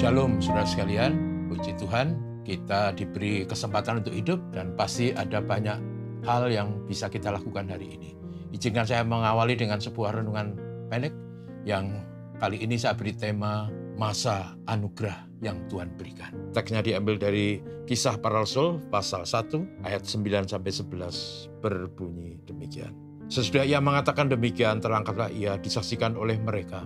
Shalom saudara sekalian, puji Tuhan kita diberi kesempatan untuk hidup dan pasti ada banyak hal yang bisa kita lakukan hari ini. Izinkan saya mengawali dengan sebuah renungan pendek yang kali ini saya beri tema masa anugerah yang Tuhan berikan. Teksnya diambil dari Kisah Para Rasul pasal 1 ayat 9-11 berbunyi demikian. Sesudah ia mengatakan demikian, terangkatlah ia disaksikan oleh mereka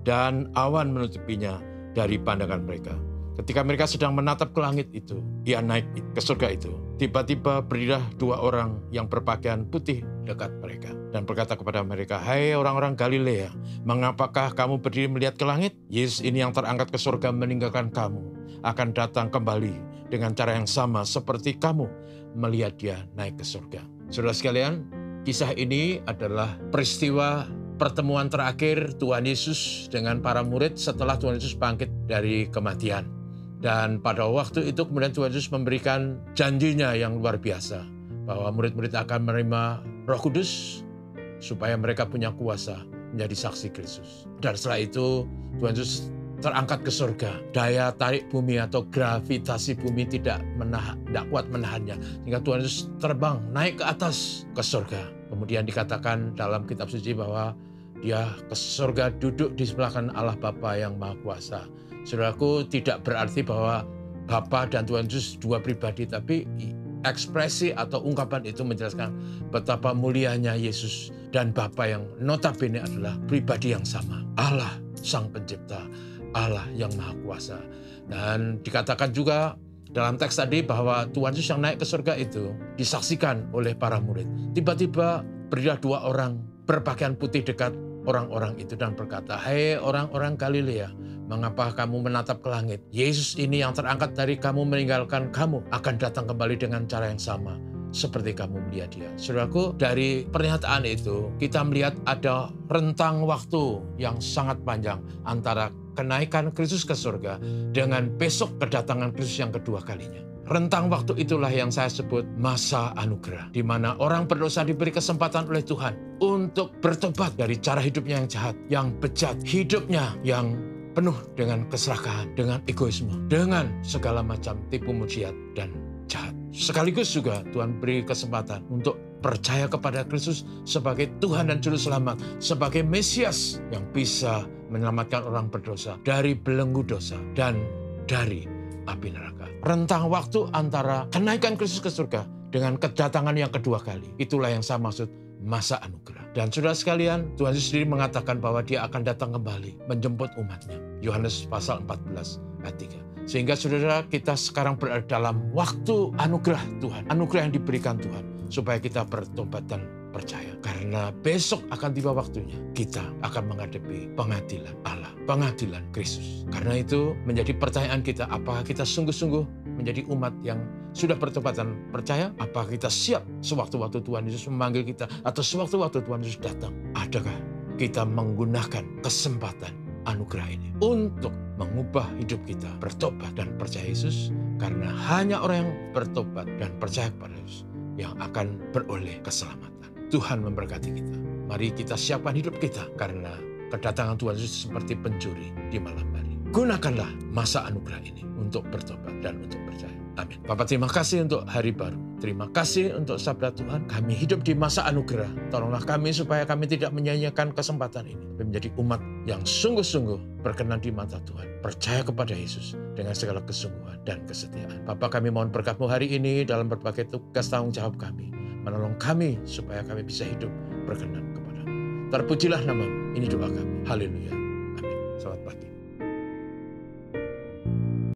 dan awan menutupinya dari pandangan mereka. Ketika mereka sedang menatap ke langit itu, ia naik ke surga itu. Tiba-tiba berdirilah dua orang yang berpakaian putih dekat mereka dan berkata kepada mereka, "Hai orang-orang Galilea, mengapakah kamu berdiri melihat ke langit? Yesus ini yang terangkat ke surga meninggalkan kamu akan datang kembali dengan cara yang sama seperti kamu melihat dia naik ke surga." Saudara sekalian, kisah ini adalah peristiwa pertemuan terakhir Tuhan Yesus dengan para murid setelah Tuhan Yesus bangkit dari kematian. Dan pada waktu itu kemudian Tuhan Yesus memberikan janjinya yang luar biasa, bahwa murid-murid akan menerima Roh Kudus supaya mereka punya kuasa menjadi saksi Kristus. Dan setelah itu Tuhan Yesus terangkat ke surga. Daya tarik bumi atau gravitasi bumi tidak kuat menahannya. Sehingga Tuhan Yesus terbang naik ke atas ke surga. Kemudian dikatakan dalam kitab suci bahwa dia ke surga duduk di sebelah kanan Allah Bapa yang Maha Kuasa. Saudaraku, tidak berarti bahwa Bapa dan Tuhan Yesus dua pribadi, tapi ekspresi atau ungkapan itu menjelaskan betapa mulianya Yesus dan Bapa yang notabene adalah pribadi yang sama. Allah Sang Pencipta, Allah yang Maha Kuasa. Dan dikatakan juga dalam teks tadi bahwa Tuhan Yesus yang naik ke surga itu disaksikan oleh para murid. Tiba-tiba berdirilah dua orang berpakaian putih dekat orang-orang itu dan berkata, "Hai orang-orang Galilea, mengapa kamu menatap ke langit? Yesus ini yang terangkat dari kamu meninggalkan kamu akan datang kembali dengan cara yang sama seperti kamu melihat dia." Saudaraku, dari pernyataan itu kita melihat ada rentang waktu yang sangat panjang antara kenaikan Kristus ke surga dengan besok kedatangan Kristus yang kedua kalinya. Rentang waktu itulah yang saya sebut masa anugerah, di mana orang berdosa diberi kesempatan oleh Tuhan untuk bertobat dari cara hidupnya yang jahat, yang bejat, hidupnya yang penuh dengan keserakahan, dengan egoisme, dengan segala macam tipu mujiat dan jahat. Sekaligus juga Tuhan beri kesempatan untuk percaya kepada Kristus sebagai Tuhan dan Juru Selamat, sebagai Mesias yang bisa menyelamatkan orang berdosa dari belenggu dosa dan dari api neraka. Rentang waktu antara kenaikan Kristus ke surga dengan kedatangan yang kedua kali, itulah yang saya maksud masa anugerah. Dan saudara sekalian, Tuhan Yesus sendiri mengatakan bahwa dia akan datang kembali menjemput umatnya. Yohanes pasal 14 ayat 3. Sehingga saudara, kita sekarang berada dalam waktu anugerah Tuhan, anugerah yang diberikan Tuhan, supaya kita bertobat dan percaya. Karena besok akan tiba waktunya kita akan menghadapi pengadilan Allah, pengadilan Kristus. Karena itu menjadi pertanyaan kita, apakah kita sungguh-sungguh menjadi umat yang sudah bertobat dan percaya? Apakah kita siap sewaktu-waktu Tuhan Yesus memanggil kita, atau sewaktu-waktu Tuhan Yesus datang? Adakah kita menggunakan kesempatan anugerah ini untuk mengubah hidup kita, bertobat dan percaya Yesus? Karena hanya orang yang bertobat dan percaya kepada Yesus yang akan beroleh keselamatan. Tuhan memberkati kita. Mari kita siapkan hidup kita, karena kedatangan Tuhan Yesus seperti pencuri di malam hari. Gunakanlah masa anugerah ini untuk bertobat dan untuk percaya. Amin. Bapak, terima kasih untuk hari baru. Terima kasih untuk sabda Tuhan. Kami hidup di masa anugerah. Tolonglah kami supaya kami tidak menyia-nyiakan kesempatan ini, tapi menjadi umat yang sungguh-sungguh berkenan di mata Tuhan. Percaya kepada Yesus dengan segala kesungguhan dan kesetiaan. Bapak, kami mohon berkat-Mu hari ini dalam berbagai tugas tanggung jawab kami. Menolong kami supaya kami bisa hidup berkenan kepada-Mu. Terpujilah nama-Mu. Ini doa kami. Haleluya. Amin. Selamat pagi.